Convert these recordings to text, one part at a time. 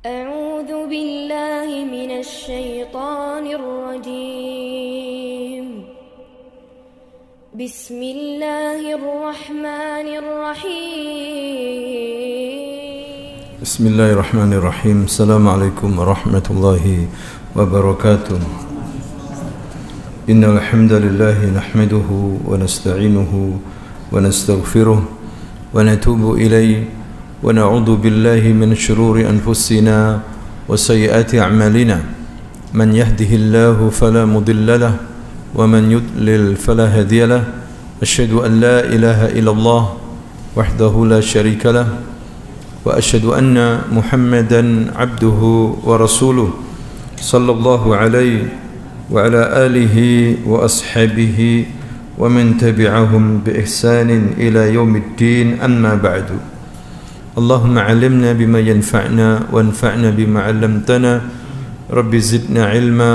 أعوذ بالله من الشيطان الرجيم بسم الله الرحمن الرحيم بسم الله الرحمن الرحيم السلام عليكم ورحمة الله وبركاته إن الحمد لله نحمده ونستعينه ونستغفره ونتوب إليه ونعوذ بالله من شرور أنفسنا وسيئات أعمالنا من يهده الله فلا مضل له ومن يضلل فلا هادي له أشهد أن لا إله إلا الله وحده لا شريك له وأشهد أن محمدا عبده ورسوله صلى الله عليه وعلى آله وأصحابه ومن تبعهم بإحسان إلى يوم الدين أما بعد اللهم علمنا بما ينفعنا وانفعنا بما علمتنا رب زدنا علما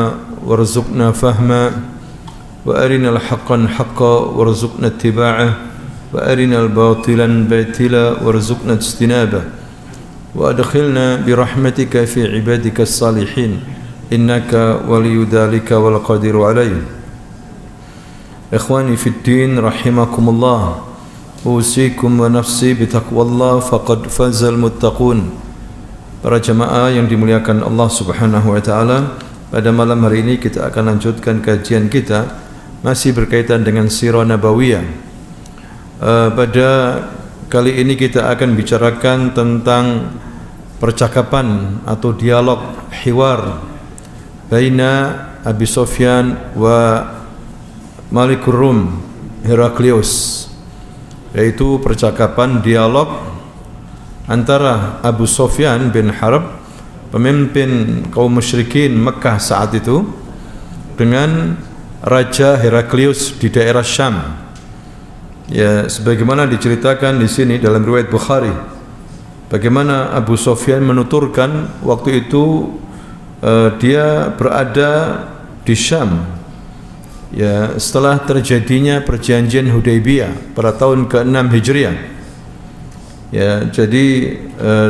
وارزقنا فهما وأرنا الحق حقا وارزقنا اتباعه وأرنا الباطلا باطلا وارزقنا اجتنابه وأدخلنا برحمتك في عبادك الصالحين إنك ولي ذلك والقادر عليه إخواني في الدين رحمكم الله أوصيكم ونفسي بتقوى الله فقد فاز المتقون. Para jamaah yang dimuliakan Allah Subhanahu wa taala, pada malam hari ini kita akan lanjutkan kajian kita masih berkaitan dengan sirah nabawiyah. Pada kali ini kita akan bicarakan tentang percakapan atau dialog hiwar baina Abi Sufyan wa Malikur Rum Heraklius, yaitu percakapan dialog antara Abu Sufyan bin Harb, pemimpin kaum musyrikin Mekah saat itu, dengan Raja Heraklius di daerah Syam. Ya, sebagaimana diceritakan di sini dalam riwayat Bukhari, bagaimana Abu Sufyan menuturkan waktu itu dia berada di Syam. Ya, setelah terjadinya perjanjian Hudaybiyah pada tahun ke-6 Hijriah. Ya, jadi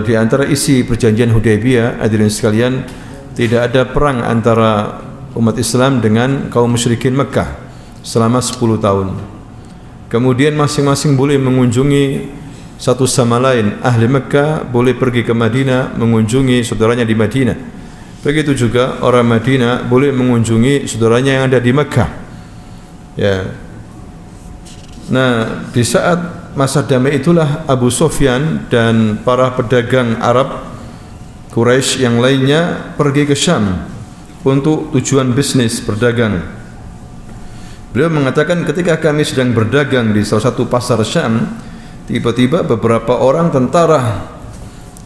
di antara isi perjanjian Hudaybiyah, hadirin sekalian, tidak ada perang antara umat Islam dengan kaum musyrikin Mekah selama 10 tahun. Kemudian masing-masing boleh mengunjungi satu sama lain. Ahli Mekah boleh pergi ke Madinah mengunjungi saudaranya di Madinah. Begitu juga orang Madinah boleh mengunjungi saudaranya yang ada di Mekah. Ya. Nah, di saat masa damai itulah Abu Sufyan dan para pedagang Arab Quraisy yang lainnya pergi ke Syam untuk tujuan bisnis berdagang. Beliau mengatakan, ketika kami sedang berdagang di salah satu pasar Syam, tiba-tiba beberapa orang tentara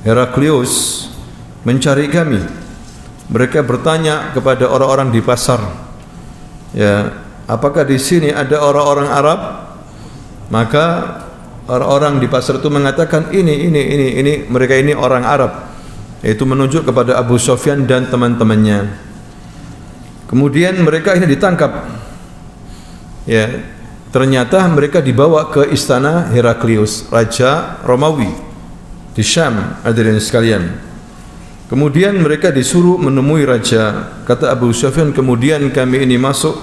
Heraklius mencari kami. Mereka bertanya kepada orang-orang di pasar, ya, apakah di sini ada orang-orang Arab? Maka orang-orang di pasar itu mengatakan, ini mereka ini orang Arab, yaitu menunjuk kepada Abu Sufyan dan teman-temannya. Kemudian mereka ini ditangkap. Ya, ternyata mereka dibawa ke istana Heraklius, raja Romawi di Syam, hadirin sekalian. Kemudian mereka disuruh menemui raja. Kata Abu Sufyan, kemudian kami ini masuk.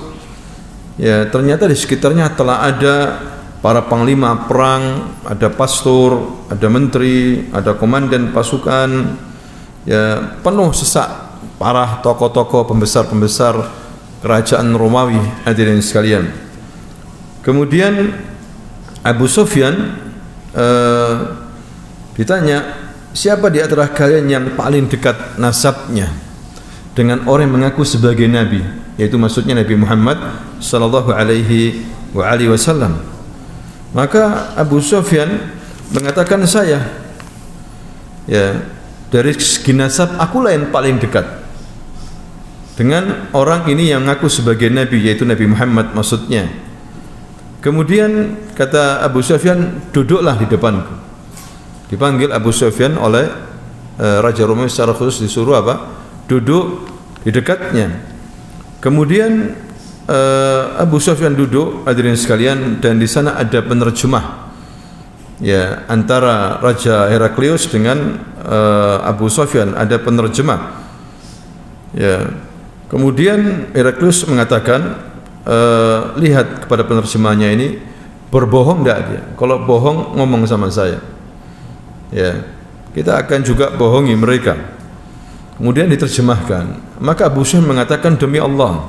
Ya, ternyata di sekitarnya telah ada para panglima perang, ada pastor, ada menteri, ada komandan pasukan. Ya, penuh sesak para tokoh-tokoh pembesar-pembesar kerajaan Romawi, hadirin sekalian. Kemudian Abu Sufyan ditanya, siapa di antara kalian yang paling dekat nasabnya dengan orang yang mengaku sebagai nabi, yaitu maksudnya Nabi Muhammad sallallahu alaihi wasallam. Maka Abu Sufyan mengatakan, saya, ya, dari segi nasab akulah yang paling dekat dengan orang ini yang mengaku sebagai nabi, yaitu Nabi Muhammad maksudnya. Kemudian kata Abu Sufyan, duduklah di depanku. Dipanggil Abu Sufyan oleh Raja Romawi secara khusus, disuruh apa? Duduk di dekatnya. Kemudian Abu Sufyan duduk, hadirin sekalian, dan di sana ada penerjemah ya, antara Raja Heraklius dengan Abu Sufyan, ada penerjemah. Ya. Kemudian Heraklius mengatakan, lihat kepada penerjemahnya ini, berbohong enggak dia? Kalau bohong ngomong sama saya. Ya. Kita akan juga bohongi mereka. Kemudian diterjemahkan. Maka Abu Sufyan mengatakan, demi Allah,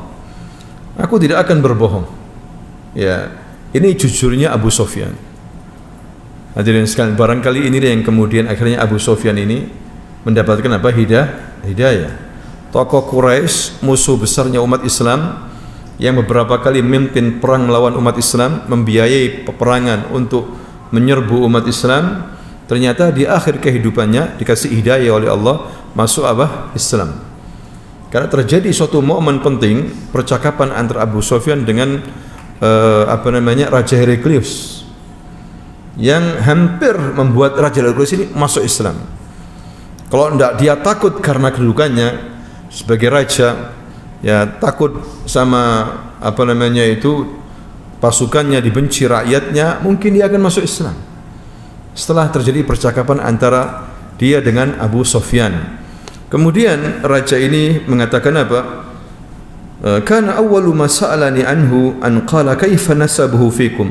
aku tidak akan berbohong. Ya, ini jujurnya Abu Sufyan. Hadirin sekalian, barangkali ini yang kemudian akhirnya Abu Sufyan ini mendapatkan apa? Hidayah. Tokoh Quraisy, musuh besarnya umat Islam, yang beberapa kali memimpin perang melawan umat Islam, membiayai peperangan untuk menyerbu umat Islam, ternyata di akhir kehidupannya dikasih hidayah oleh Allah, masuk Islam. Karena terjadi suatu momen penting percakapan antara Abu Sufyan dengan Raja Heraklius, yang hampir membuat Raja Heraklius ini masuk Islam. Kalau tidak dia takut karena kedudukannya sebagai raja, ya takut sama pasukannya dibenci rakyatnya, mungkin dia akan masuk Islam. Setelah terjadi percakapan antara dia dengan Abu Sufyan, kemudian raja ini mengatakan apa? Kana awwalu ma sa'alani anhu an qala kaifa nasabuhu fikum.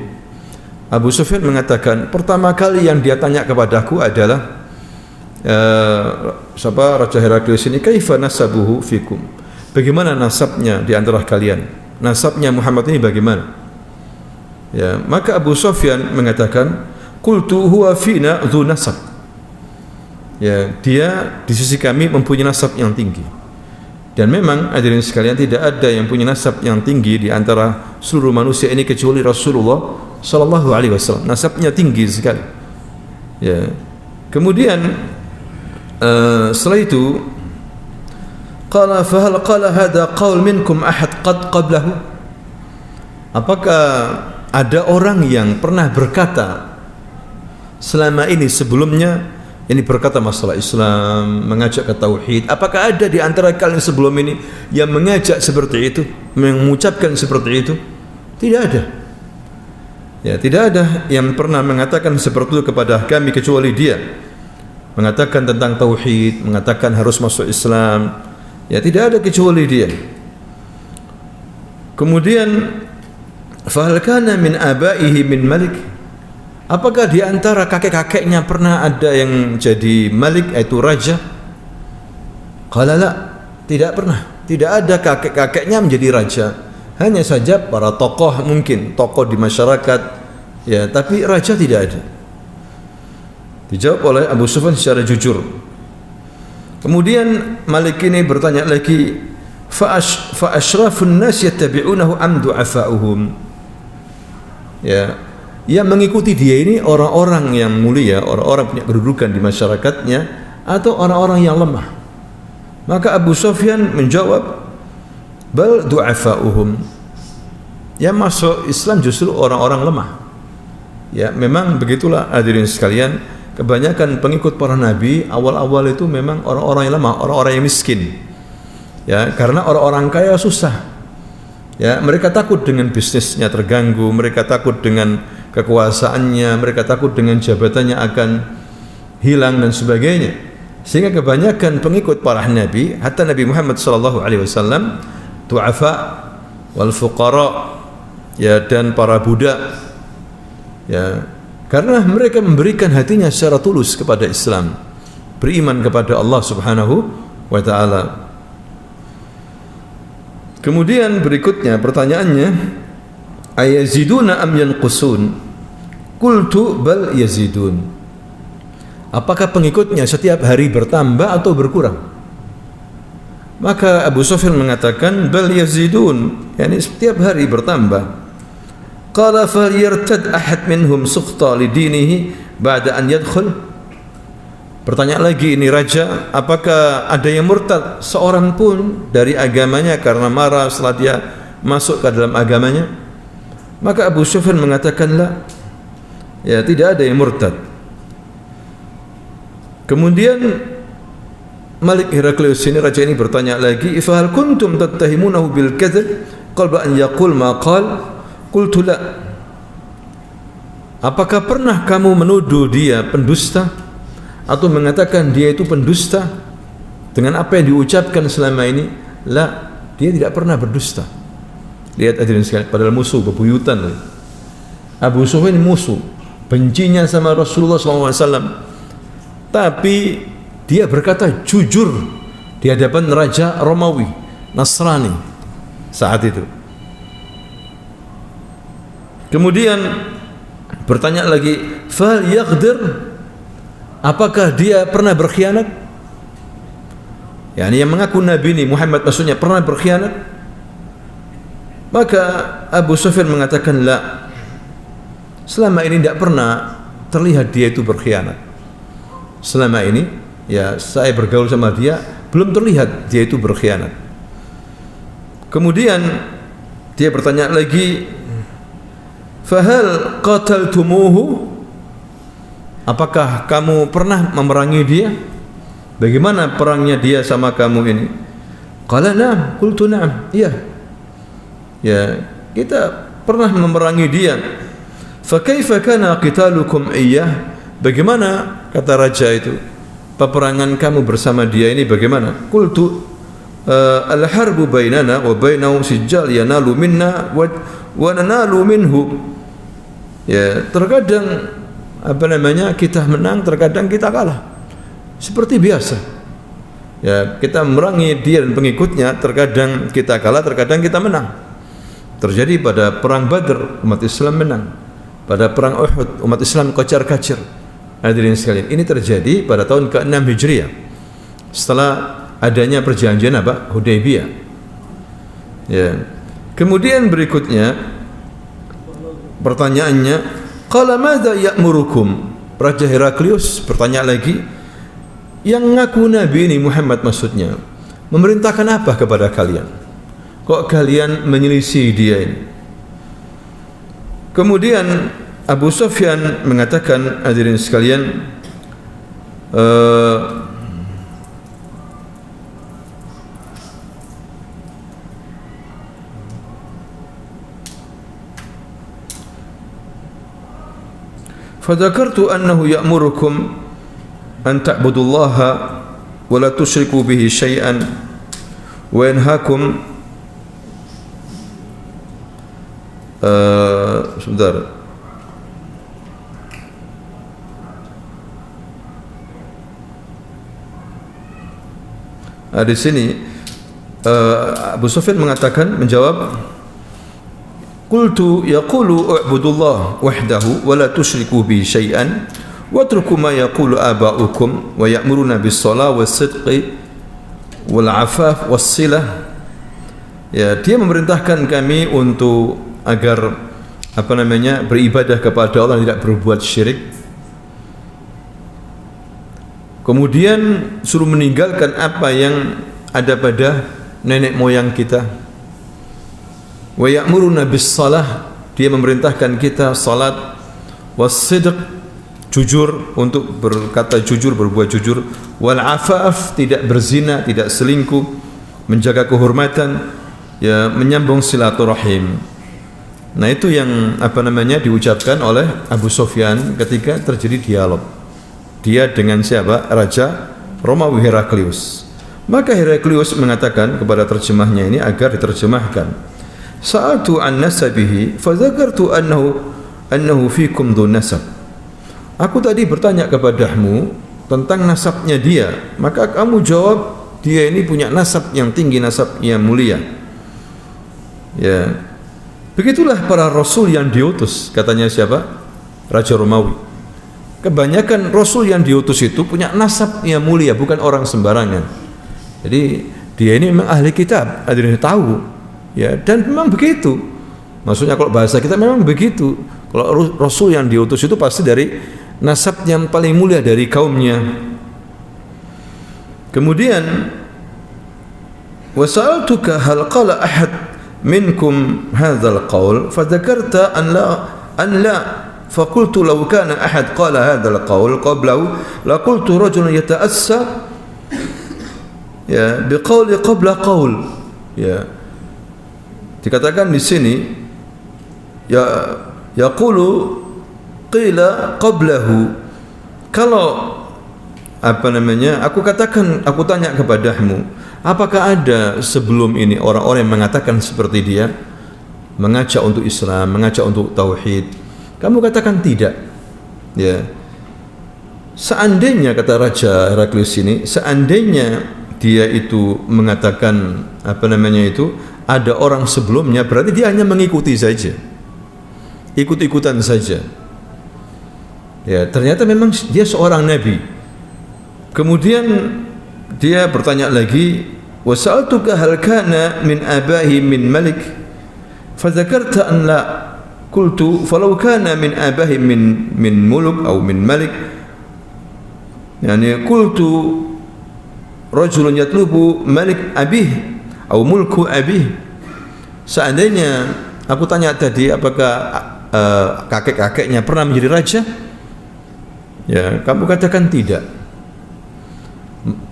Abu Sufyan mengatakan, pertama kali yang dia tanya kepadaku adalah Raja Heraklius ini, kaifa nasabuhu fikum, bagaimana nasabnya di antara kalian, nasabnya Muhammad ini bagaimana? Ya, maka Abu Sufyan mengatakan, qultu huwa fina dzu nasab. Ya, dia di sisi kami mempunyai nasab yang tinggi. Dan memang hadirin sekalian, tidak ada yang punya nasab yang tinggi di antara seluruh manusia ini kecuali Rasulullah sallallahu alaihi wasallam. Nasabnya tinggi sekali. Ya. Kemudian setelah itu, qala fa hal qala hadha qaul minkum ahad qad qablahu. Apakah ada orang yang pernah berkata selama ini sebelumnya, ini berkata masalah Islam, mengajak ke tauhid? Apakah ada di antara kalian sebelum ini yang mengajak seperti itu, mengucapkan seperti itu? Tidak ada. Ya, tidak ada yang pernah mengatakan seperti itu kepada kami kecuali dia. Mengatakan tentang tauhid, mengatakan harus masuk Islam. Ya, tidak ada kecuali dia. Kemudian, fa hal kana min abaihi min malik? Apakah di antara kakek-kakeknya pernah ada yang jadi malik, yaitu raja? Qala la, tidak pernah. Tidak ada kakek-kakeknya menjadi raja. Hanya saja para tokoh, mungkin tokoh di masyarakat, ya, tapi raja tidak ada. Dijawab oleh Abu Sufyan secara jujur. Kemudian Malik ini bertanya lagi, fa asyrafun nas yattabi'unahu am du'afa'uhum? Ya, yang mengikuti dia ini orang-orang yang mulia, orang-orang punya kedudukan di masyarakatnya, atau orang-orang yang lemah? Maka Abu Sufyan menjawab, bal du'afa'uhum. Yang masuk Islam justru orang-orang lemah. Ya, memang begitulah hadirin sekalian. Kebanyakan pengikut para nabi awal-awal itu memang orang-orang yang lemah, orang-orang yang miskin. Ya, karena orang-orang kaya susah. Ya, mereka takut dengan bisnisnya terganggu, mereka takut dengan kekuasaannya, mereka takut dengan jabatannya akan hilang dan sebagainya. Sehingga kebanyakan pengikut para nabi, hatta Nabi Muhammad sallallahu alaihi wasallam, du'afa wal fuqara, ya, dan para budak, ya, karena mereka memberikan hatinya secara tulus kepada Islam, beriman kepada Allah Subhanahu wa taala. Kemudian berikutnya pertanyaannya, ayaziduna am yanqusun? Qultu bal yazidun. Apakah pengikutnya setiap hari bertambah atau berkurang? Maka Abu Sufyan mengatakan bal yazidun, yakni setiap hari bertambah. Qala fa yartad ahad minhum sukhta li dinihi ba'da an yadkhul. Bertanya lagi ini raja, apakah ada yang murtad seorang pun dari agamanya karena marah setelah dia masuk ke dalam agamanya? Maka Abu Sufyan mengatakan la, ya, tidak ada yang murtad. Kemudian Malik Heraklius ini, raja ini bertanya lagi, fa hal kuntum tattahimunahu bil kadzib qabla an yaqul ma qala? Qultu la. apakah pernah kamu menuduh dia pendusta atau mengatakan dia itu pendusta dengan apa yang diucapkan selama ini? La, dia tidak pernah berdusta. Lihat hadirin sekalian, padahal musuh bebuyutan. Abu Sufyan musuh, bencinya sama Rasulullah SAW, tapi dia berkata jujur di hadapan Raja Romawi Nasrani saat itu. Kemudian bertanya lagi, fal yaghdir, apakah dia pernah berkhianat? Yani yang mengaku Nabi ini Muhammad maksudnya pernah berkhianat? Maka Abu Sufyan mengatakan la, selama ini tidak pernah terlihat dia itu berkhianat. Selama ini ya saya bergaul sama dia, belum terlihat dia itu berkhianat. Kemudian dia bertanya lagi, fahal qataltumuhu, apakah kamu pernah memerangi dia? Bagaimana perangnya dia sama kamu ini? Qala na'am, qultu na'am, iya. Ya, kita pernah memerangi dia. Fa kaifa kana qitalukum iyyah? Bagaimana, kata raja itu, peperangan kamu bersama dia ini bagaimana? Qultu al-harbu bainana wa bainahu sijal yanalu minna wa nanalu minhu. Ya, terkadang apa namanya kita menang, terkadang kita kalah. Seperti biasa. Ya, kita memerangi dia dan pengikutnya, terkadang kita kalah, terkadang kita menang. Terjadi pada perang Badr, umat Islam menang. Pada perang Uhud, umat Islam kocar-kacir. Hadirin sekalian, ini terjadi pada tahun ke-6 Hijriah. Setelah adanya perjanjian apa? Hudaybiyah. Ya. Kemudian berikutnya pertanyaannya, qala madza ya'murukum? Raja Heraklius bertanya lagi, yang ngaku Nabi ini Muhammad maksudnya, memerintahkan apa kepada kalian? Kok kalian menyelisih dia ini? Kemudian Abu Sufyan mengatakan, hadirin sekalian, fadzakartu annahu ya'murukum an ta'budullaha wa la tusyriku bihi syai'an wa yanhaakum sebentar. Di sini Abu Sufyan mengatakan, menjawab, qultu yaqulu u'budullah wahdahu wa la tusyriku bihi syai'an wa atruku ma yaqulu aba'ukum wa ya'muruna bis-shalah was-sidqi wal 'afaf was-silah. Ya, dia memerintahkan kami untuk agar apa namanya beribadah kepada Allah, tidak berbuat syirik. Kemudian suruh meninggalkan apa yang ada pada nenek moyang kita. Wa ya'muruna bis-shalah, dia memerintahkan kita salat, was-sidq, jujur, untuk berkata jujur, berbuat jujur, wal 'afaf, tidak berzina, tidak selingkuh, menjaga kehormatan, ya, menyambung silaturahim. Nah, itu yang apa namanya diucapkan oleh Abu Sufyan ketika terjadi dialog dia dengan siapa? Raja Romawi Heraklius. Maka Heraklius mengatakan kepada terjemahnya ini agar diterjemahkan, sa'atu an nasabihi fa dzakartu annahu fikum dzun nasab. Aku tadi bertanya kepadamu tentang nasabnya dia, maka kamu jawab dia ini punya nasab yang tinggi, nasab yang mulia. Ya, begitulah para rasul yang diutus, katanya siapa? Raja Romawi. Kebanyakan rasul yang diutus itu punya nasab yang mulia, bukan orang sembarangan. Jadi dia ini memang ahli kitab, ada yang tahu, ya, dan memang begitu. Maksudnya kalau bahasa kita memang begitu. Kalau rasul yang diutus itu pasti dari nasab yang paling mulia dari kaumnya. Kemudian wasa'altuka hal qala ahad minkum hadzal qaul fadzakarta an la faqultu law kana ahad qala hadzal qaul qablahu laqultu rajulun yata'assa ya biqauli qabla qaul. Ya, dikatakan di sini ya yaqulu qila qablahu, kalau aku tanya kepadamu, apakah ada sebelum ini orang-orang yang mengatakan seperti dia, mengajak untuk Islam, mengajak untuk tauhid? Kamu katakan tidak. Ya. Seandainya, kata Raja Heraklius ini, seandainya dia itu mengatakan ada orang sebelumnya, berarti dia hanya mengikuti saja, ikut-ikutan saja. Ya, ternyata memang dia seorang nabi. Kemudian dia bertanya lagi, wasaltuka hal kana min abahi min malik, fadzakarta an la, qultu falau kana min abahi min muluk atau min malik, yani qultu rajulun yatlubu malik abih atau mulku abih. Seandainya aku tanya tadi apakah kakek-kakeknya pernah menjadi raja, ya kamu katakan tidak.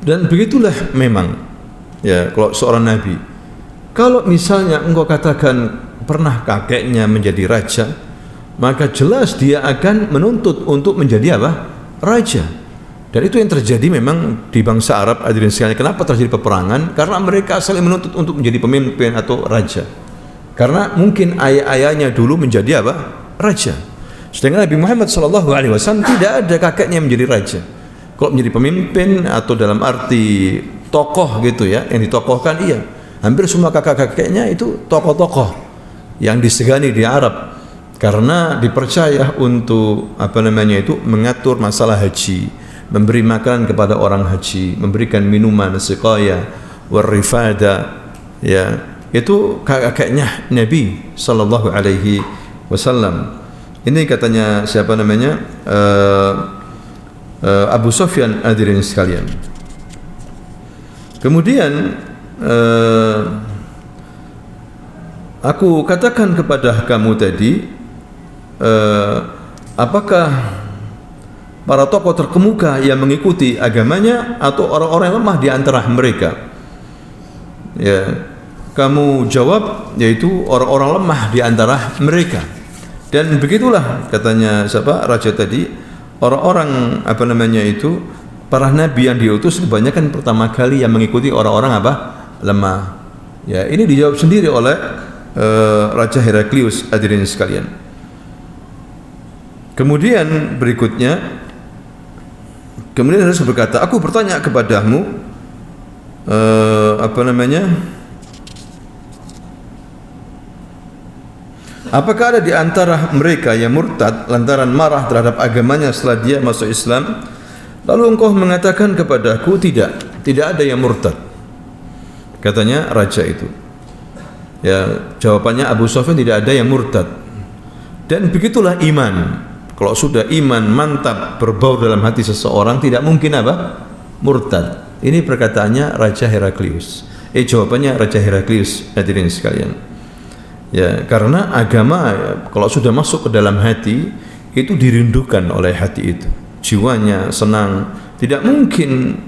Dan begitulah memang, ya, kalau seorang nabi, kalau misalnya engkau katakan pernah kakeknya menjadi raja, maka jelas dia akan menuntut untuk menjadi apa? Raja. Dan itu yang terjadi memang di bangsa Arab, hadirin sekalian. Kenapa terjadi peperangan? Karena mereka saling menuntut untuk menjadi pemimpin atau raja. Karena mungkin ayah-ayahnya dulu menjadi apa? Raja. Sedangkan Nabi Muhammad SAW tidak ada kakeknya yang menjadi raja. Kalau menjadi pemimpin atau dalam arti tokoh gitu ya, yang ditokohkan, iya. Hampir semua kakek-kakeknya itu tokoh-tokoh yang disegani di Arab, karena dipercaya untuk mengatur masalah haji, memberi makan kepada orang haji, memberikan minuman, siqaya, warifada, ya. Itu kakeknya Nabi sallallahu alaihi wasallam. Ini katanya siapa namanya? Abu Sufyan, hadirin sekalian. Kemudian aku katakan kepada kamu tadi, apakah para tokoh terkemuka yang mengikuti agamanya atau orang-orang yang lemah di antara mereka? Ya, kamu jawab, yaitu orang-orang lemah di antara mereka. Dan begitulah katanya siapa raja tadi, orang-orang para nabi yang diutus kebanyakan pertama kali yang mengikuti orang-orang lemah. Ya, ini dijawab sendiri oleh Raja Heraklius, hadirin sekalian. Kemudian berikutnya, kemudian Rasul berkata, aku bertanya kepadamu, apakah ada di antara mereka yang murtad lantaran marah terhadap agamanya setelah dia masuk Islam? Lalu engkau mengatakan kepadaku, tidak ada yang murtad, katanya raja itu. Ya, jawabannya Abu Sufyan, tidak ada yang murtad. Dan begitulah iman. Kalau sudah iman mantap berbaur dalam hati seseorang, tidak mungkin murtad. Ini perkataannya Raja Heraklius. Jawabannya Raja Heraklius, hadirin sekalian. Ya, karena agama kalau sudah masuk ke dalam hati, itu dirindukan oleh hati itu. Jiwanya senang, tidak mungkin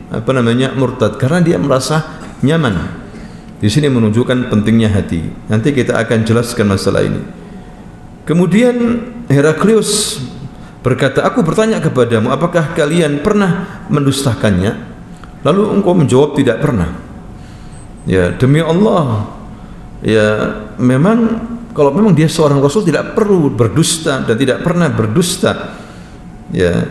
murtad, karena dia merasa nyaman. Di sini menunjukkan pentingnya hati. Nanti kita akan jelaskan masalah ini. Kemudian Heraklius berkata, aku bertanya kepadamu, apakah kalian pernah mendustakannya? Lalu engkau menjawab, tidak pernah. Ya, demi Allah, ya memang kalau memang dia seorang Rasul tidak perlu berdusta dan tidak pernah berdusta. Ya,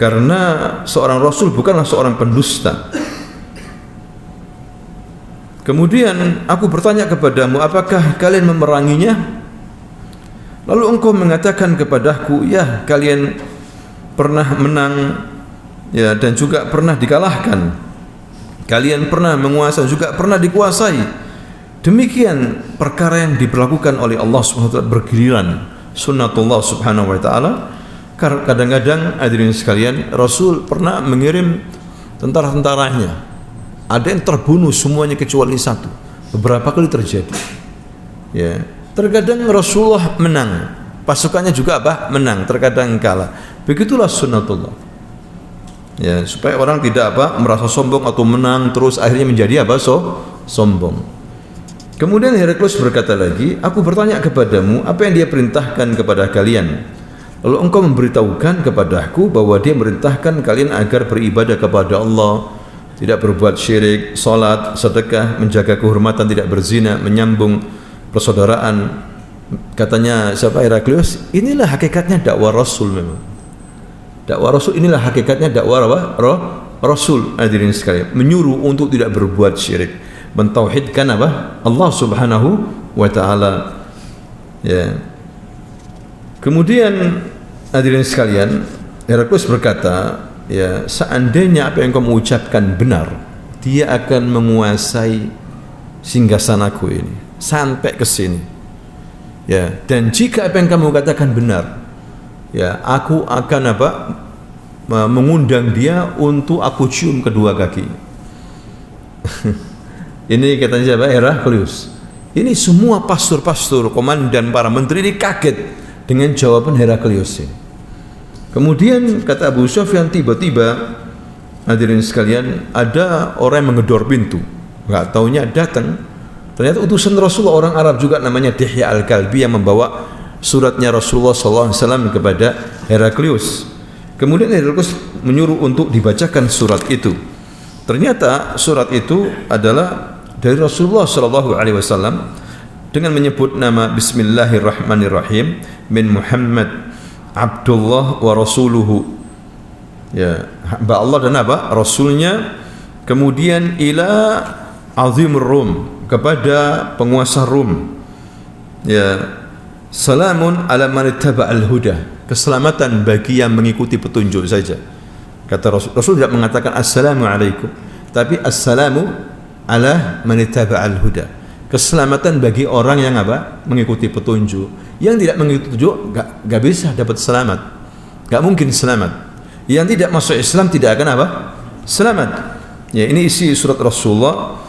karena seorang Rasul bukanlah seorang pendusta. Kemudian aku bertanya kepadamu, apakah kalian memeranginya? Lalu engkau mengatakan kepadaku, ya kalian pernah menang, ya, dan juga pernah dikalahkan. Kalian pernah menguasai, juga pernah dikuasai. Demikian perkara yang diperlakukan oleh Allah SWT bergiliran, sunnatullah subhanahu wa ta'ala. Kadang-kadang hadirin sekalian, Rasul pernah mengirim tentara-tentaranya, ada yang terbunuh semuanya kecuali satu. Beberapa kali terjadi. Ya, terkadang Rasulullah menang, pasukannya juga menang, terkadang kalah. Begitulah sunnatullah. Ya, supaya orang tidak merasa sombong atau menang terus akhirnya menjadi sombong. Kemudian Heraklius berkata lagi, aku bertanya kepadamu, apa yang dia perintahkan kepada kalian? Lalu engkau memberitahukan kepadaku bahwa dia merintahkan kalian agar beribadah kepada Allah, tidak berbuat syirik, salat, sedekah, menjaga kehormatan, tidak berzina, menyambung persaudaraan. Katanya siapa, Heraklius, inilah hakikatnya dakwah Rasul. Memang dakwah Rasul inilah hakikatnya dakwah Rasul. Hadirin sekalian, menyuruh untuk tidak berbuat syirik, mentauhidkan Allah Subhanahu wa taala. Ya. Kemudian hadirin sekalian, Heraklius berkata, ya, seandainya apa yang kamu ucapkan benar, dia akan menguasai singgasanaku ini sampai ke sini. Ya, dan jika apa yang kamu katakan benar, ya, aku akan mengundang dia untuk aku cium kedua kaki. Ini katanya siapa? Heraklius. Ini semua pastor-pastor, komandan, para menteri ini kaget dengan jawaban Heraklius ini. Kemudian kata Abu Sufyan, tiba-tiba hadirin sekalian, ada orang yang menggedor pintu. Enggak taunya datang, ternyata utusan Rasulullah, orang Arab juga, namanya Dihya Al-Kalbi, yang membawa suratnya Rasulullah SAW kepada Heraklius. Kemudian Heraklius menyuruh untuk dibacakan surat itu. Ternyata surat itu adalah dari Rasulullah SAW dengan menyebut nama Bismillahirrahmanirrahim, min Muhammad Abdullah wa Rasuluhu, ya, hamba Allah dan Rasulnya. Kemudian ila azimur Rum, kepada penguasa Rum, ya, salamun ala man ittaba'al huda, keselamatan bagi yang mengikuti petunjuk saja. Kata Rasul tidak mengatakan assalamualaikum, tapi assalamu ala man ittaba'al huda, keselamatan bagi orang yang mengikuti petunjuk. Yang tidak mengikuti petunjuk gak bisa dapat selamat, gak mungkin selamat. Yang tidak masuk Islam tidak akan selamat. Ya, ini isi surat Rasulullah.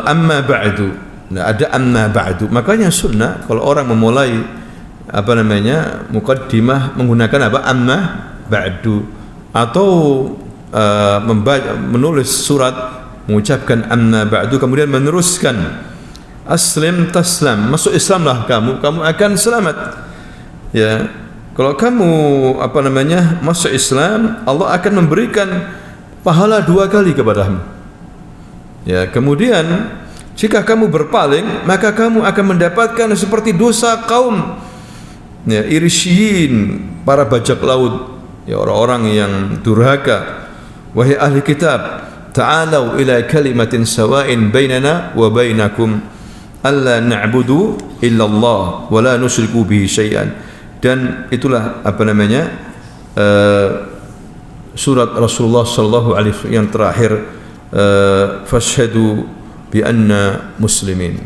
Amma ba'du. Nah, ada amma ba'du. Makanya sunnah kalau orang memulai muqaddimah menggunakan amma ba'du, atau menulis surat mengucapkan amma ba'du, kemudian meneruskan aslim taslam, masuk Islamlah kamu akan selamat. Ya, kalau kamu masuk Islam, Allah akan memberikan pahala 2 kali kepadamu. Ya, kemudian jika kamu berpaling, maka kamu akan mendapatkan seperti dosa kaum, ya, Irisyiyin, para bajak laut, ya, orang-orang yang durhaka. Wahai ahli kitab, ta'alau ila kalimatin sawa'in bainana wa bainakum alla na'budu illallah wa la nusyriku bihi syai'an. Dan itulah surat Rasulullah sallallahu alaihi wasallam yang terakhir, fashhadu bi anna muslimin,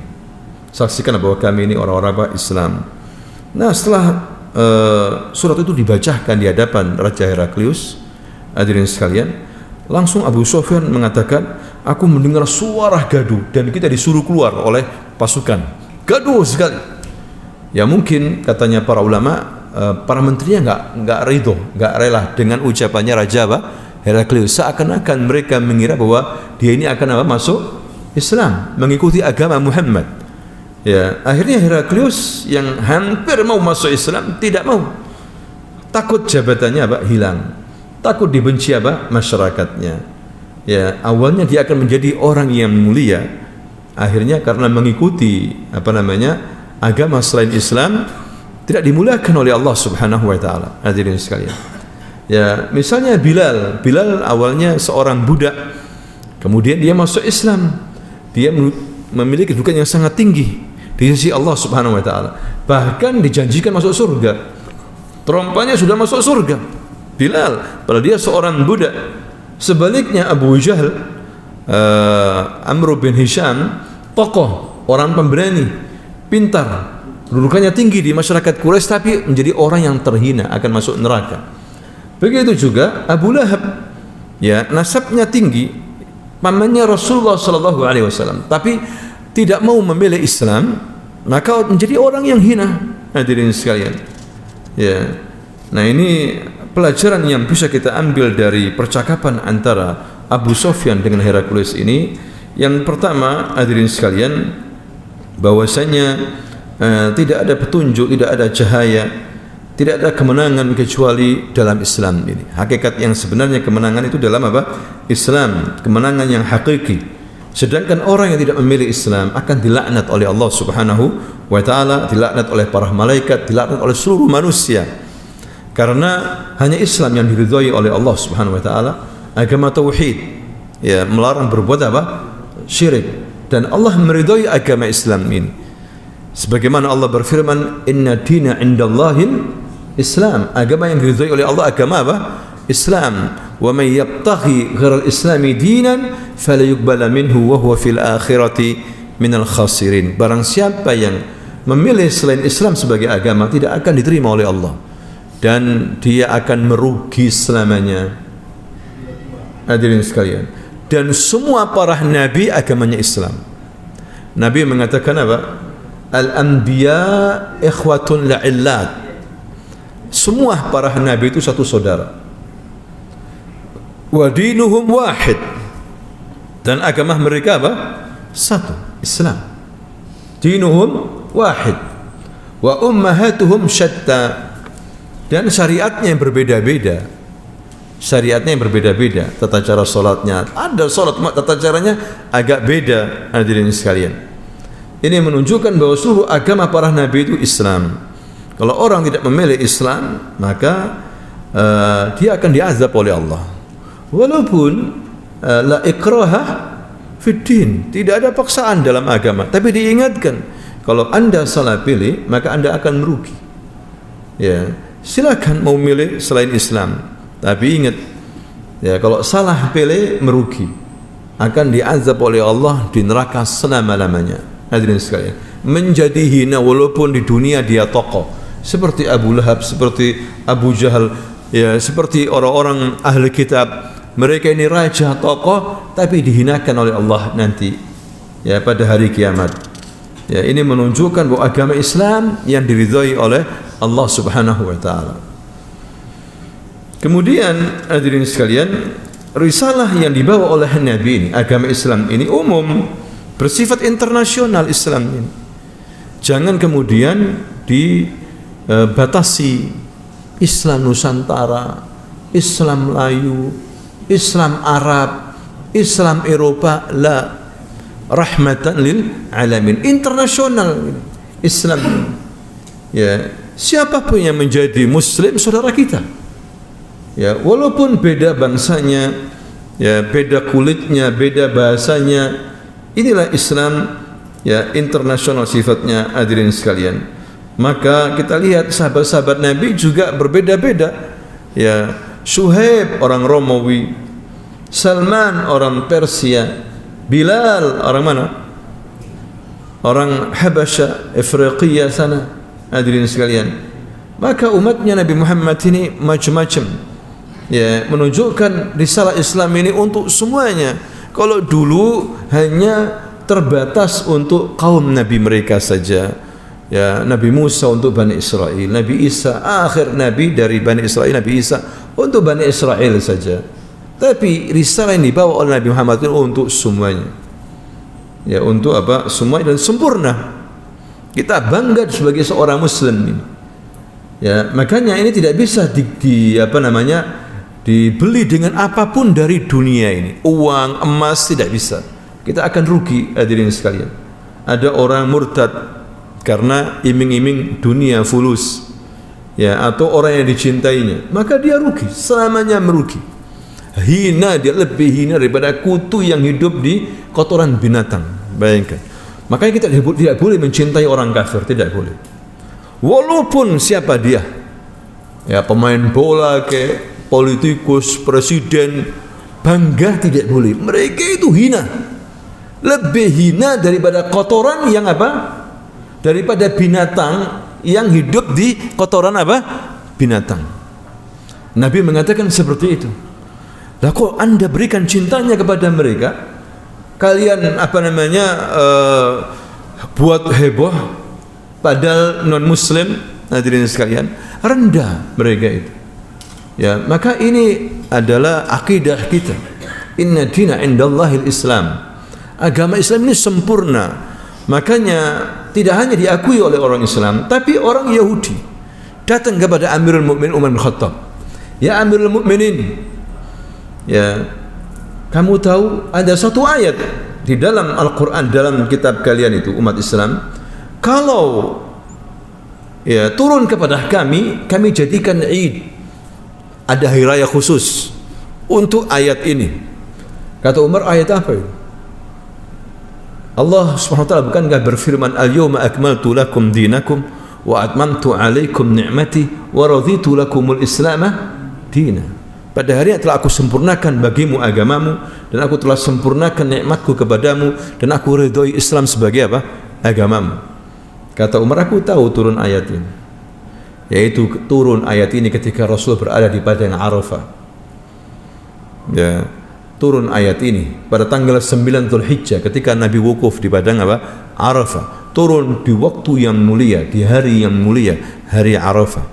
saksikan bahwa kami ini orang-orang Islam. Nah, setelah surat itu dibacakan di hadapan Raja Heraklius, hadirin sekalian, langsung Abu Sufyan mengatakan, aku mendengar suara gaduh dan kita disuruh keluar oleh pasukan. Gaduh sekali. Ya, mungkin katanya para ulama, para menterinya enggak ridho, enggak rela dengan ucapannya Raja Heraklius. Seakan-akan mereka mengira bahwa dia ini akan masuk Islam, mengikuti agama Muhammad. Ya, akhirnya Heraklius yang hampir mau masuk Islam tidak mau. Takut jabatannya hilang. Takut dibenci masyarakatnya. Ya, awalnya dia akan menjadi orang yang mulia. Akhirnya karena mengikuti agama selain Islam, tidak dimuliakan oleh Allah Subhanahu wa taala. Hadirin sekalian. Ya, misalnya Bilal awalnya seorang budak, kemudian dia masuk Islam. Dia memiliki kedudukan yang sangat tinggi di sisi Allah Subhanahu wa taala. Bahkan dijanjikan masuk surga. Terompanya sudah masuk surga. Bilal, padahal dia seorang budak. Sebaliknya Abu Jahal, Amr bin Hisham, tokoh, orang pemberani, pintar, kedudukannya tinggi di masyarakat Quraisy, tapi menjadi orang yang terhina, akan masuk neraka. Begitu juga Abu Lahab, ya, nasabnya tinggi, pamannya Rasulullah sallallahu alaihi wasallam, tapi tidak mau memilih Islam, maka menjadi orang yang hina. Hadirin sekalian. Ya. Nah, ini pelajaran yang bisa kita ambil dari percakapan antara Abu Sufyan dengan Heraklius ini. Yang pertama, hadirin sekalian, bahwasanya tidak ada petunjuk, tidak ada cahaya Tidak ada kemenangan kecuali dalam Islam ini. Hakikat yang sebenarnya kemenangan itu dalam apa? Islam, kemenangan yang hakiki. Sedangkan orang yang tidak memilih Islam akan dilaknat oleh Allah Subhanahu wa taala, dilaknat oleh para malaikat, dilaknat oleh seluruh manusia. Karena hanya Islam yang diridhai oleh Allah Subhanahu wa taala, agama tauhid, ya, melarang berbuat apa? Syirik. Dan Allah meridhai agama Islam ini. Sebagaimana Allah berfirman, "Inna dina 'indallahil Islam." Agama yang diridhai oleh Allah agama apa? Islam. Wa may yabtaghi ghairal islami dinan fala yuqbala minhu wa huwa fil akhirati minal khasirin. Barang siapa yang memilih selain Islam sebagai agama tidak akan diterima oleh Allah dan dia akan merugi selamanya. Hadirin sekalian, dan semua para nabi agamanya Islam. Nabi mengatakan apa? Al-anbiya ikhwatun la'illat. Semua para nabi itu satu saudara. Wa dinuhum wahid. Dan agama mereka apa? Satu, Islam. Dinuhum wahid. Wa ummahatuhum syatta. Dan syariatnya yang berbeda-beda. Syariatnya yang berbeda-beda. Tata cara salatnya, ada salat tata caranya agak beda, hadirin sekalian. Ini menunjukkan bahwa seluruh agama para nabi itu Islam. Kalau orang tidak memilih Islam, maka dia akan diazab oleh Allah. Walaupun la ikraha fid din, tidak ada paksaan dalam agama, tapi diingatkan kalau Anda salah pilih, maka Anda akan merugi. Ya, silakan mau milih selain Islam, tapi ingat, ya, kalau salah pilih merugi, akan diazab oleh Allah di neraka selama-lamanya. Hadirin sekalian, menjadi hina walaupun di dunia dia tokoh, seperti Abu Lahab, seperti Abu Jahal, ya, seperti orang-orang ahli kitab. Mereka ini raja, tokoh, tapi dihinakan oleh Allah nanti, ya, pada hari kiamat. Ya, ini menunjukkan bahwa agama Islam yang diridhai oleh Allah Subhanahu wa taala. Kemudian hadirin sekalian, risalah yang dibawa oleh Nabi ini, agama Islam ini umum, bersifat internasional Islam ini. Jangan kemudian dibatasi Islam Nusantara, Islam Melayu, Islam Arab, Islam Eropa, la, rahmatan lil alamin, internasional Islam. Ya, siapapun yang menjadi muslim saudara kita. Ya, walaupun beda bangsanya, ya, beda kulitnya, beda bahasanya, inilah Islam, ya, internasional sifatnya, hadirin sekalian. Maka kita lihat sahabat-sahabat Nabi juga berbeda-beda. Ya, Suhaib orang Romawi, Salman orang Persia, Bilal orang mana? Orang Habasya, Afriqiya sana, hadirin sekalian. Maka umatnya Nabi Muhammad ini macam-macam. Ya, menunjukkan risalah Islam ini untuk semuanya. Kalau dulu hanya terbatas untuk kaum Nabi mereka saja, ya, Nabi Musa untuk Bani Israel, Nabi Isa akhir Nabi dari Bani Israel, Nabi Isa untuk Bani Israel saja. Tapi risalah yang dibawa oleh Nabi Muhammad itu untuk semuanya. Ya, untuk apa? Semua dan sempurna. Kita bangga sebagai seorang Muslim ini. Ya, makanya ini tidak bisa dibeli dengan apapun dari dunia ini. Uang, emas tidak bisa. Kita akan rugi, hadirin sekalian. Ada orang murtad karena iming-iming dunia fulus, ya, atau orang yang dicintainya, maka dia rugi, selamanya merugi. Hina, dia lebih hina daripada kutu yang hidup di kotoran binatang. Bayangkan. Makanya kita tidak boleh mencintai orang kafir, tidak boleh. Walaupun siapa dia, ya, pemain bola, kayak politikus, presiden, bangga tidak boleh. Mereka itu hina, lebih hina daripada kotoran yang apa? Daripada binatang yang hidup di kotoran apa? Binatang. Nabi mengatakan seperti itu. Lah kok Anda berikan cintanya kepada mereka? Kalian buat heboh padahal non muslim, hadirin sekalian, rendah mereka itu. Ya, maka ini adalah akidah kita. Inna dina indallahil Islam. Agama Islam ini sempurna. Makanya tidak hanya diakui oleh orang Islam, tapi orang Yahudi datang kepada Amirul Mukminin Umar bin Khattab. Ya Amirul Mukminin, ya, kamu tahu ada satu ayat di dalam Al-Quran, dalam kitab kalian itu umat Islam, kalau ya turun kepada kami jadikan Id, ada hari raya khusus untuk ayat ini. Kata Umar, ayat apa itu? Allah Subhanahu wa taala bukankah berfirman, al-yawma akmaltu lakum dinakum wa atmamtu alaikum ni'mati wa raditu lakumul islamah dina. Pada hari yang telah aku sempurnakan bagimu agamamu, dan aku telah sempurnakan nikmatku kepadamu, dan aku ridhoi Islam sebagai apa? Agamamu. Kata Umar, aku tahu turun ayat ini, yaitu turun ayat ini ketika Rasul berada di padang Arafah. Ya, turun ayat ini pada tanggal 9 Dzulhijjah ketika Nabi wukuf di padang apa? Arafah. Turun di waktu yang mulia, di hari yang mulia, hari Arafah.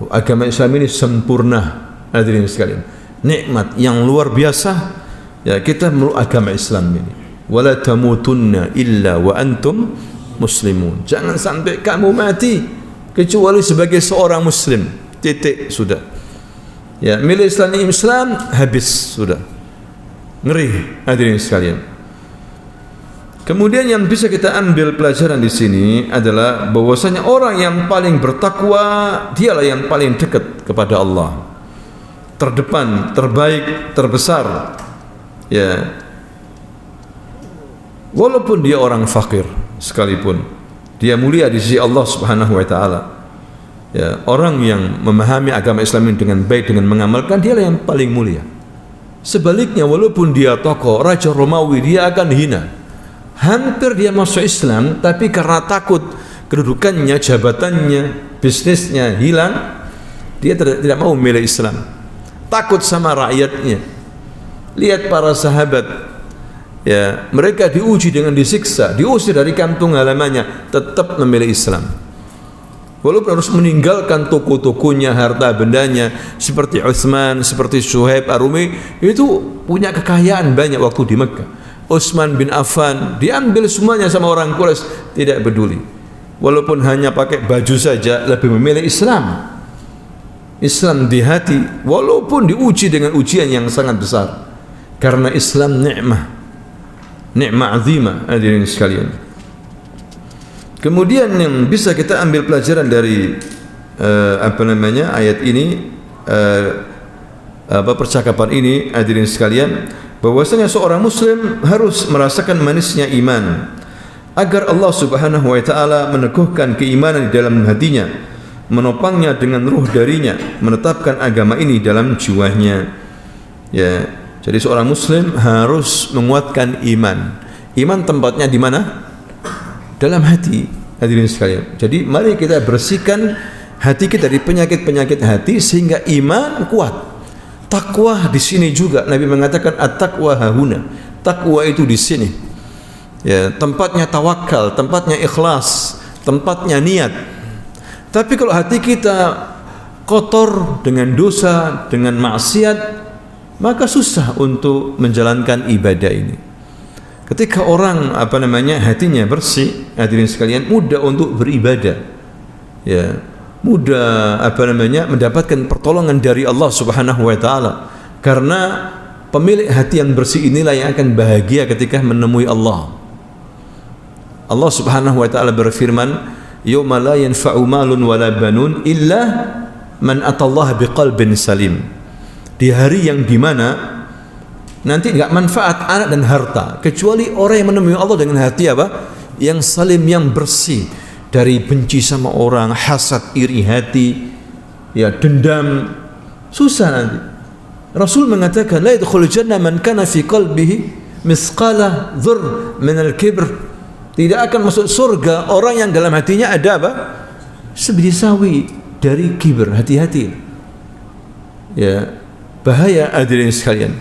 Agama Islam ini sempurna. Hadirin sekalian, nikmat yang luar biasa, ya, kita meluk agama Islam ini. Wala tamutunna illa wa antum muslimun. Jangan sampai kamu mati kecuali sebagai seorang muslim. Titik, sudah. Ya, milik Islam habis, sudah. Ngeri, hadirin sekalian. Kemudian yang bisa kita ambil pelajaran di sini adalah bahwasanya orang yang paling bertakwa dialah yang paling dekat kepada Allah. Terdepan, terbaik, terbesar, ya, walaupun dia orang fakir sekalipun, dia mulia di sisi Allah Subhanahu wa taala. Ya, orang yang memahami agama Islam ini dengan baik, dengan mengamalkan, dialah yang paling mulia. Sebaliknya, walaupun dia tokoh raja Romawi, dia akan hina. Hampir dia masuk Islam, tapi karena takut kedudukannya, jabatannya, bisnisnya hilang, dia tidak mau memilih Islam. Takut sama rakyatnya. Lihat para sahabat, ya, mereka diuji dengan disiksa, diusir dari kampung halamannya, tetap memilih Islam. Walaupun harus meninggalkan toko-tokonya, harta bendanya, seperti Utsman, seperti Syuaib Ar-Rumi, itu punya kekayaan banyak waktu di Mekah. Utsman bin Affan diambil semuanya sama orang Quraisy, tidak peduli. Walaupun hanya pakai baju saja, lebih memilih Islam. Islam di hati, walaupun diuji dengan ujian yang sangat besar, karena Islam nikmah azimah, hadirin sekalian. Kemudian yang bisa kita ambil pelajaran dari ayat ini, percakapan ini, hadirin sekalian, bahwasanya seorang muslim harus merasakan manisnya iman agar Allah Subhanahu wa taala meneguhkan keimanan di dalam hatinya, menopangnya dengan ruh darinya, menetapkan agama ini dalam jiwanya. Ya, jadi seorang muslim harus menguatkan iman. Iman tempatnya di mana? Dalam hati, hadirin sekalian. Jadi mari kita bersihkan hati kita dari penyakit-penyakit hati sehingga iman kuat. Takwa di sini juga Nabi mengatakan at-taqwa hahuna. Takwa itu di sini. Ya, tempatnya tawakal, tempatnya ikhlas, tempatnya niat. Tapi kalau hati kita kotor dengan dosa, dengan maksiat, maka susah untuk menjalankan ibadah ini. Ketika orang hatinya bersih, hadirin sekalian, mudah untuk beribadah. Ya, mudah mendapatkan pertolongan dari Allah Subhanahu wa taala. Karena pemilik hati yang bersih inilah yang akan bahagia ketika menemui Allah. Allah Subhanahu wa taala berfirman, yauma la yanfa'u malun wala banun illa man atallaha biqalbin salim. Di hari yang dimana nanti enggak manfaat anak dan harta kecuali orang yang menemui Allah dengan hati apa? Yang salim, yang bersih dari benci sama orang, hasad, iri hati, ya, dendam. Susah nanti. Rasul mengatakan la yadkhulul jannah man kana fi qalbihi misqala dzur min al-kibr. Tidak akan masuk surga orang yang dalam hatinya ada apa? Sebiji sawi dari kibir, hati-hati. Ya, bahaya, hadirin sekalian.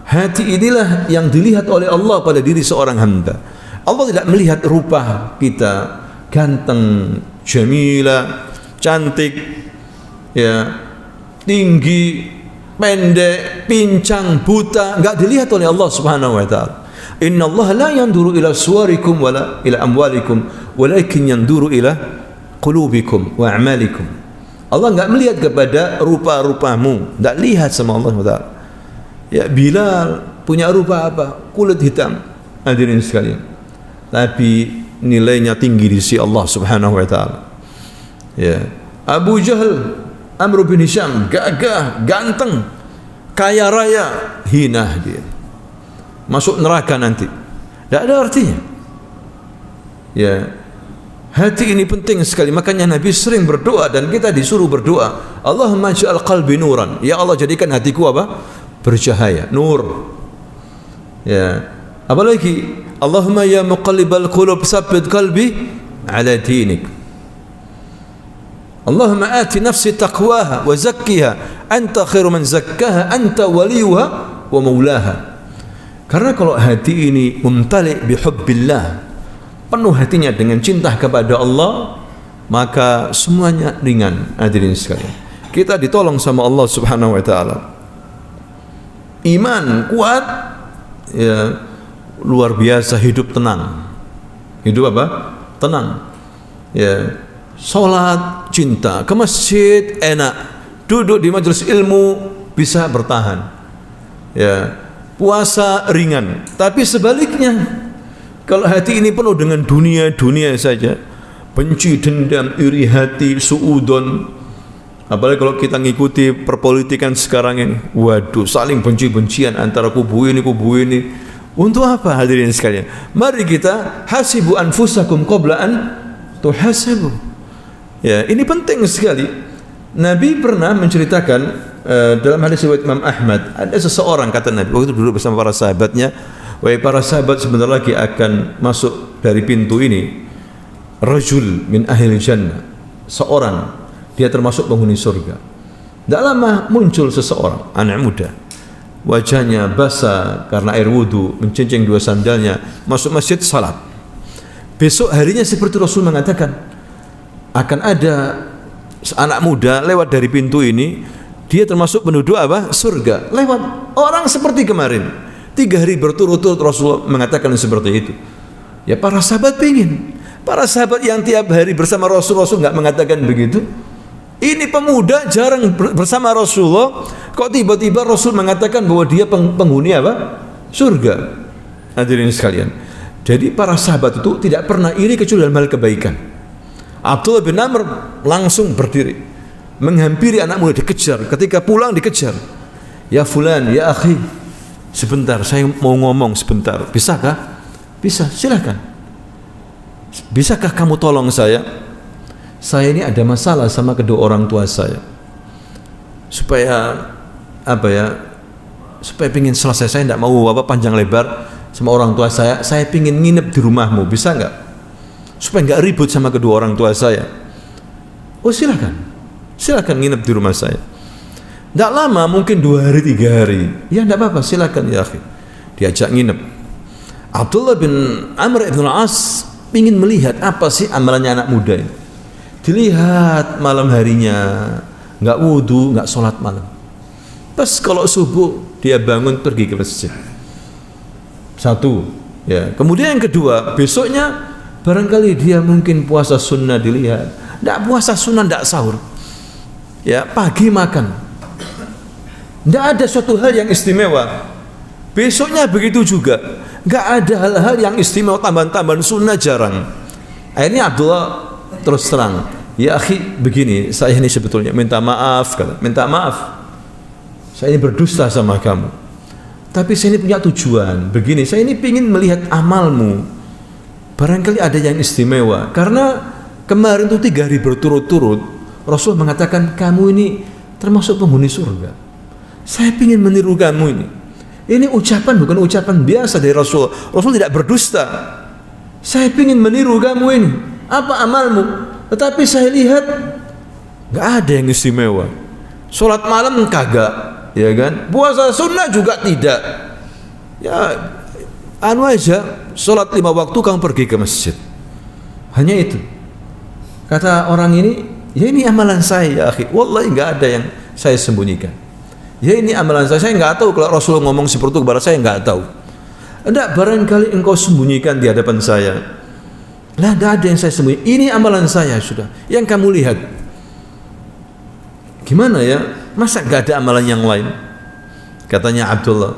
Hati inilah yang dilihat oleh Allah pada diri seorang hamba. Allah tidak melihat rupa kita, ganteng, jamila, cantik, ya, tinggi, pendek, pincang, buta, enggak dilihat oleh Allah Subhanahu wa taala. Inna Allah la yanduru ila suwarikum wala ila amwalikum walakin yanduru ila qulubikum wa a'malikum. Allah enggak melihat kepada rupa-rupamu, enggak lihat sama Allah SWT. Ya, Bilal punya rupa apa? Kulit hitam. Hadirin sekalian. Tapi nilainya tinggi di sisi Allah Subhanahu wa taala. Ya. Abu Jahal, Amr bin Hisham, gagah, ganteng, kaya raya, hina dia. Masuk neraka nanti. Tidak ada artinya. Ya. Hati ini penting sekali, makanya Nabi sering berdoa dan kita disuruh berdoa. Allahumma ja'al qalbi nuran. Ya Allah, jadikan hatiku apa? Bercahaya, nur. Ya. Apalagi Allahumma ya muqallibal qulub tsabbit qalbi ala dinik. Allahumma ati nafsi taqwaha wa zakkiha anta khairu man zakkaha anta waliyuha wa maulaha. Karena kalau hati ini mumtali' bi hubbillah, penuh hatinya dengan cinta kepada Allah, maka semuanya ringan. Hadirin sekalian, kita ditolong sama Allah Subhanahu wa taala. Iman kuat, ya, luar biasa, hidup tenang. Hidup apa? Tenang. Ya, salat cinta, ke masjid enak, duduk di majelis ilmu bisa bertahan. Ya, puasa ringan. Tapi sebaliknya, kalau hati ini penuh dengan dunia saja, benci, dendam, iri hati, suudon. Apalagi kalau kita ngikuti perpolitikan sekarang ini, waduh, saling benci-bencian antara kubu ini. Untuk apa, hadirin sekalian? Mari kita hasibu anfusakum qabla an tuhasibu. Ya, ini penting sekali. Nabi pernah menceritakan dalam hadis riwayat Imam Ahmad, ada seseorang, kata Nabi waktu itu duduk bersama para sahabatnya, wahai para sahabat, sebentar lagi akan masuk dari pintu ini rajul min ahli jannah, seorang, dia termasuk penghuni surga. Tidak lama muncul seseorang, anak muda, wajahnya basah karena air wudu, mencincang dua sandalnya, masuk masjid salat. Besok harinya seperti Rasul mengatakan, akan ada anak muda lewat dari pintu ini, dia termasuk penduduk apa? Surga. Lewat orang seperti kemarin. 3 hari berturut-turut Rasul mengatakan seperti itu. Ya, para sahabat pingin. Para sahabat yang tiap hari bersama Rasul nggak mengatakan begitu. Ini pemuda jarang bersama Rasulullah, kok tiba-tiba Rasul mengatakan bahwa dia penghuni apa? Surga. Hadirin sekalian. Jadi para sahabat itu tidak pernah iri kecuali dalam hal kebaikan. Abdullah bin Amr langsung berdiri, menghampiri anak muda, dikejar. Ketika pulang dikejar. Ya fulan, ya akhi, sebentar, saya mau ngomong sebentar. Bisakah? Bisa, silakan. Bisakah kamu tolong saya? Saya ini ada masalah sama kedua orang tua saya. Supaya apa ya? Supaya pingin selesai, saya tidak mau apa panjang lebar sama orang tua saya. Saya pingin nginep di rumahmu, bisa enggak? Supaya enggak ribut sama kedua orang tua saya. Oh, silakan. Silakan nginep di rumah saya. Tidak lama, mungkin 2 hari 3 hari. Ya tidak apa-apa, silakan ya akhi. Diajak nginep. Abdullah bin Amr ibn al-As ingin melihat apa sih amalannya anak muda ini. Dilihat malam harinya, nggak wudu, nggak sholat malam. Pas kalau subuh dia bangun pergi ke masjid. Satu, ya. Kemudian yang kedua, besoknya barangkali dia mungkin puasa sunnah dilihat. Nggak puasa sunnah, nggak sahur. Ya, pagi makan. Nggak ada suatu hal yang istimewa. Besoknya begitu juga. Nggak ada hal-hal yang istimewa, tambahan-tambahan sunnah jarang. Akhirnya Abdullah terus terang, ya akhi, begini, saya ini sebetulnya minta maaf, kata, minta maaf. Saya ini berdusta sama kamu. Tapi saya ini punya tujuan. Begini, saya ini ingin melihat amalmu. Barangkali ada yang istimewa. Karena kemarin itu 3 hari berturut-turut Rasul mengatakan kamu ini termasuk penghuni surga. Saya ingin meniru kamu ini. Ini ucapan bukan ucapan biasa dari Rasul. Rasul tidak berdusta. Saya ingin meniru kamu ini. Apa amalmu? Tetapi saya lihat nggak ada yang istimewa. Sholat malam kagak, ya kan? Puasa sunnah juga tidak. Ya, anu aja, sholat 5 waktu kamu pergi ke masjid. Hanya itu. Kata orang ini, ya ini amalan saya ya akhi. Wallahi nggak ada yang saya sembunyikan. Ya ini amalan saya nggak tahu kalau Rasul ngomong seperti itu kepada saya, nggak tahu. Enggak, barangkali engkau sembunyikan di hadapan saya. Lah, tidak ada yang saya sembunyi. Ini amalan saya sudah. Yang kamu lihat. Gimana ya? Masa gak ada amalan yang lain? Katanya Abdullah.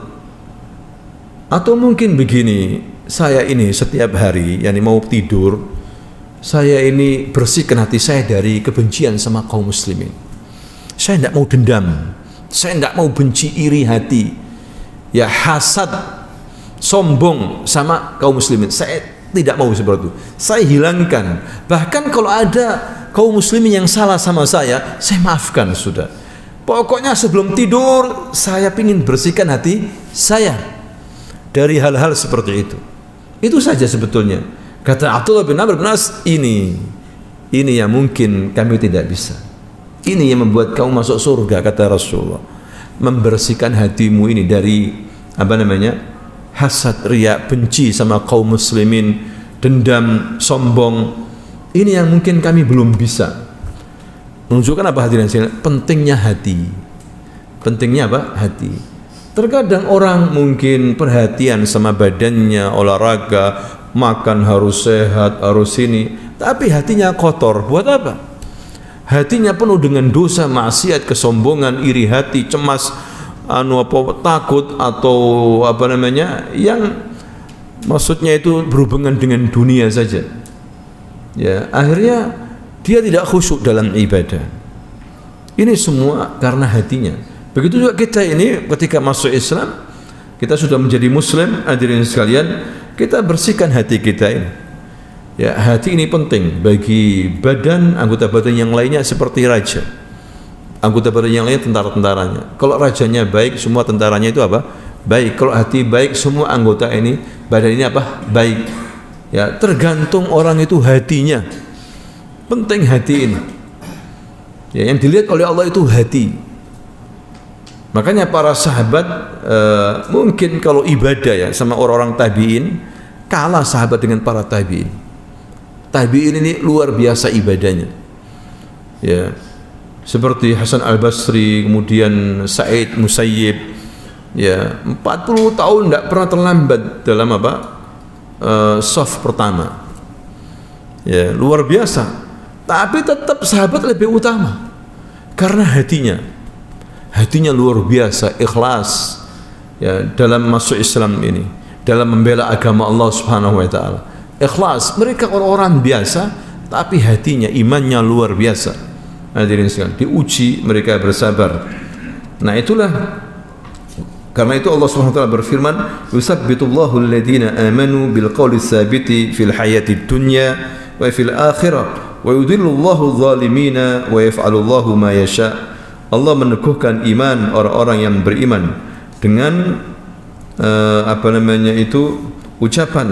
Atau mungkin begini, saya ini setiap hari, yani mau tidur, saya ini bersihkan hati saya dari kebencian sama kaum muslimin. Saya tidak mau dendam, saya tidak mau benci, iri hati, ya hasad, sombong sama kaum muslimin. Saya tidak mau seperti itu. Saya hilangkan. Bahkan kalau ada kaum muslimin yang salah sama saya maafkan sudah. Pokoknya sebelum tidur saya ingin bersihkan hati saya dari hal-hal seperti itu. Itu saja sebetulnya. Kata Abdullah bin Amr bin As, ini yang mungkin kami tidak bisa. Ini yang membuat kamu masuk surga, kata Rasulullah. Membersihkan hatimu ini dari hasad, riya, benci sama kaum muslimin, dendam, sombong. Ini yang mungkin kami belum bisa. Menunjukkan apa hadirin sekalian? Pentingnya hati. Pentingnya apa? Hati. Terkadang orang mungkin perhatian sama badannya, olahraga, makan harus sehat, harus ini, tapi hatinya kotor. Buat apa? Hatinya penuh dengan dosa, maksiat, kesombongan, iri hati, cemas, takut atau yang maksudnya itu berhubungan dengan dunia saja. Ya, akhirnya dia tidak khusyuk dalam ibadah. Ini semua karena hatinya. Begitu juga kita ini ketika masuk Islam, kita sudah menjadi muslim, hadirin sekalian, kita bersihkan hati kita ini. Ya, hati ini penting bagi badan, anggota badan yang lainnya seperti raja. Anggota badan yang lainnya tentara-tentaranya. Kalau rajanya baik, semua tentaranya itu apa? Baik. Kalau hati baik, semua anggota ini, badan ini apa? Baik. Ya, tergantung orang itu hatinya. Penting hati ini. Ya, yang dilihat oleh Allah itu hati. Makanya para sahabat mungkin kalau ibadah ya sama orang-orang tabi'in, kalah sahabat dengan para tabi'in. Tabi'in ini luar biasa ibadahnya. Ya. Seperti Hasan Al-Basri, kemudian Sa'id Musayyib. Ya, 40 tahun tidak pernah terlambat dalam shaf pertama. Ya, luar biasa. Tapi tetap sahabat lebih utama karena hatinya luar biasa, ikhlas ya dalam masuk Islam ini, dalam membela agama Allah Subhanahu wa taala. Ikhlas, mereka orang-orang biasa tapi hatinya, imannya luar biasa. Hadirin sekalian, diuji mereka bersabar. Nah, itulah karena itu Allah Subhanahu wa taala berfirman, "Yusabbitullahu alladhina amanu bil qawli tsabiti fil hayatid dunya wa fil akhirah." Wa yudhillullahu adh-dhalimina wa yaf'alullahu ma yasha. Allah meneguhkan iman orang-orang yang beriman dengan ucapan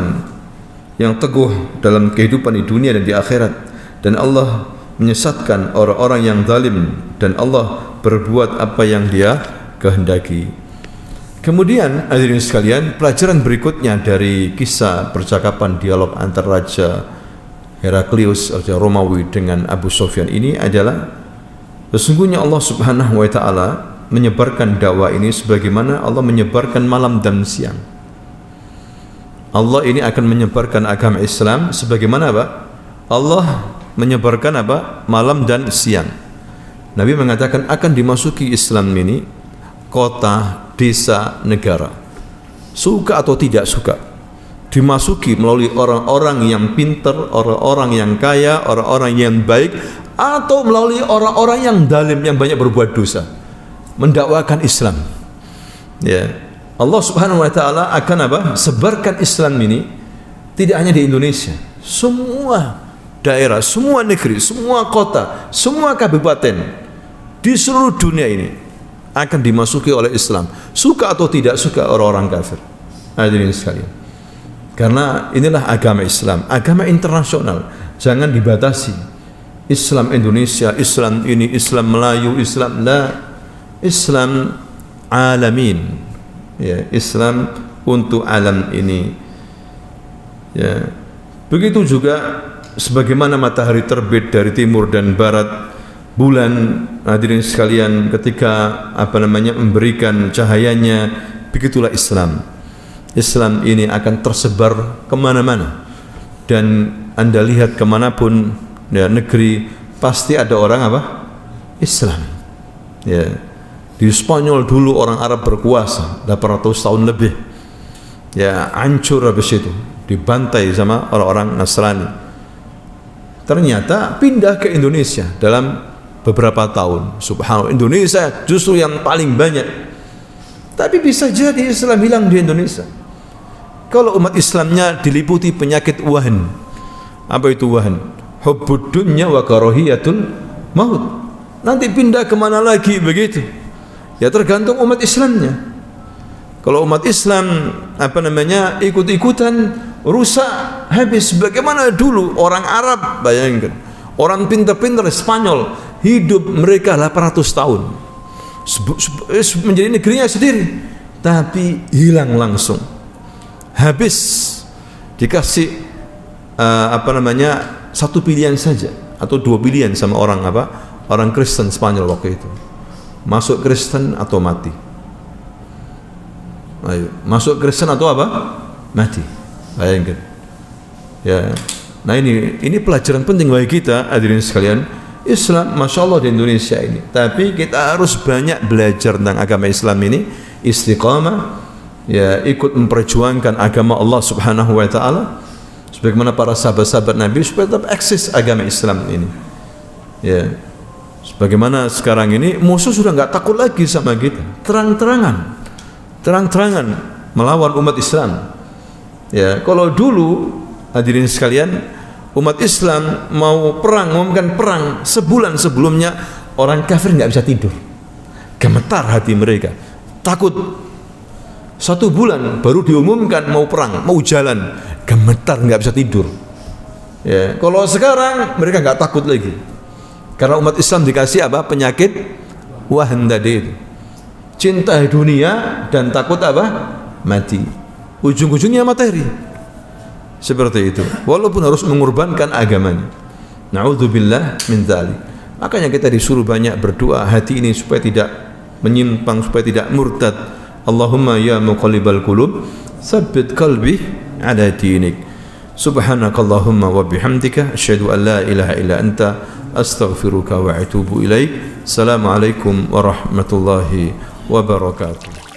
yang teguh dalam kehidupan di dunia dan di akhirat, dan Allah menyesatkan orang-orang yang zalim, dan Allah berbuat apa yang Dia kehendaki. Kemudian hadirin sekalian, pelajaran berikutnya dari kisah percakapan dialog antar Raja Heraklius Raja Romawi dengan Abu Sufyan ini adalah sesungguhnya Allah Subhanahu wa taala menyebarkan dakwah ini sebagaimana Allah menyebarkan malam dan siang. Allah ini akan menyebarkan agama Islam sebagaimana Allah menyebarkan malam dan siang. Nabi mengatakan akan dimasuki Islam ini kota, desa, negara. Suka atau tidak suka, dimasuki melalui orang-orang yang pintar, orang-orang yang kaya, orang-orang yang baik, atau melalui orang-orang yang zalim, yang banyak berbuat dosa, mendakwakan Islam. Ya, Allah Subhanahu wa taala akan sebarkan Islam ini tidak hanya di Indonesia, semua daerah, semua negeri, semua kota, semua kabupaten di seluruh dunia ini akan dimasuki oleh Islam, suka atau tidak suka orang-orang kafir. Hadirin sekalian, karena inilah agama Islam, agama internasional, jangan dibatasi. Islam Indonesia, Islam ini, Islam Melayu, Islam Islam alamin. Ya, Islam untuk alam ini. Ya. Begitu juga sebagaimana matahari terbit dari timur dan barat, bulan, hadirin sekalian, ketika memberikan cahayanya, begitulah Islam. Islam ini akan tersebar kemana-mana, dan Anda lihat kemanapun ya negeri, pasti ada orang Islam. Ya. Di Spanyol dulu orang Arab berkuasa 800 tahun lebih. Ya, hancur habis itu, dibantai sama orang-orang Nasrani. Ternyata pindah ke Indonesia dalam beberapa tahun. Subhanallah, Indonesia justru yang paling banyak. Tapi bisa jadi Islam hilang di Indonesia kalau umat Islamnya diliputi penyakit wahan. Apa itu wahan? Hubbud dunya wa karahiyatul maut. Nanti pindah kemana lagi begitu? Ya tergantung umat Islamnya. Kalau umat Islam ikut-ikutan rusak habis. Bagaimana dulu orang Arab, bayangkan, orang pintar-pintar Spanyol hidup mereka 800 tahun menjadi negerinya sendiri, tapi hilang langsung, habis. Dikasih satu pilihan saja atau dua pilihan sama orang Kristen Spanyol waktu itu, masuk Kristen atau mati. Ayo, masuk Kristen atau mati. Bayangkan. Ya. Nah ini pelajaran penting bagi kita hadirin sekalian. Islam Masya Allah di Indonesia ini, tapi kita harus banyak belajar tentang agama Islam ini, istiqamah, ya, ikut memperjuangkan agama Allah Subhanahu wa Ta'ala sebagaimana para sahabat-sahabat Nabi, supaya tetap eksis agama Islam ini. Ya, sebagaimana sekarang ini musuh sudah nggak takut lagi sama kita, terang-terangan melawan umat Islam. Ya, kalau dulu hadirin sekalian, umat Islam mau perang, mengumumkan perang sebulan sebelumnya, orang kafir nggak bisa tidur, gemetar hati mereka, takut. 1 bulan baru diumumkan mau perang, mau jalan, gemetar, nggak bisa tidur. Ya, kalau sekarang mereka nggak takut lagi, karena umat Islam dikasih penyakit wahan tadi itu, cinta dunia dan takut mati, ujung-ujungnya materi. Seperti itu, walaupun harus mengorbankan agamanya. Na'udzubillah min dzalik. Makanya kita disuruh banyak berdoa hati ini supaya tidak menyimpang, supaya tidak murtad. Allahumma ya muqallibal qulub, tsabbit qalbi ala dinik. Subhanakallahumma wa bihamdika, asyhadu an la ilaha illa anta, astaghfiruka wa atubu ilaik. Assalamualaikum warahmatullahi wabarakatuh.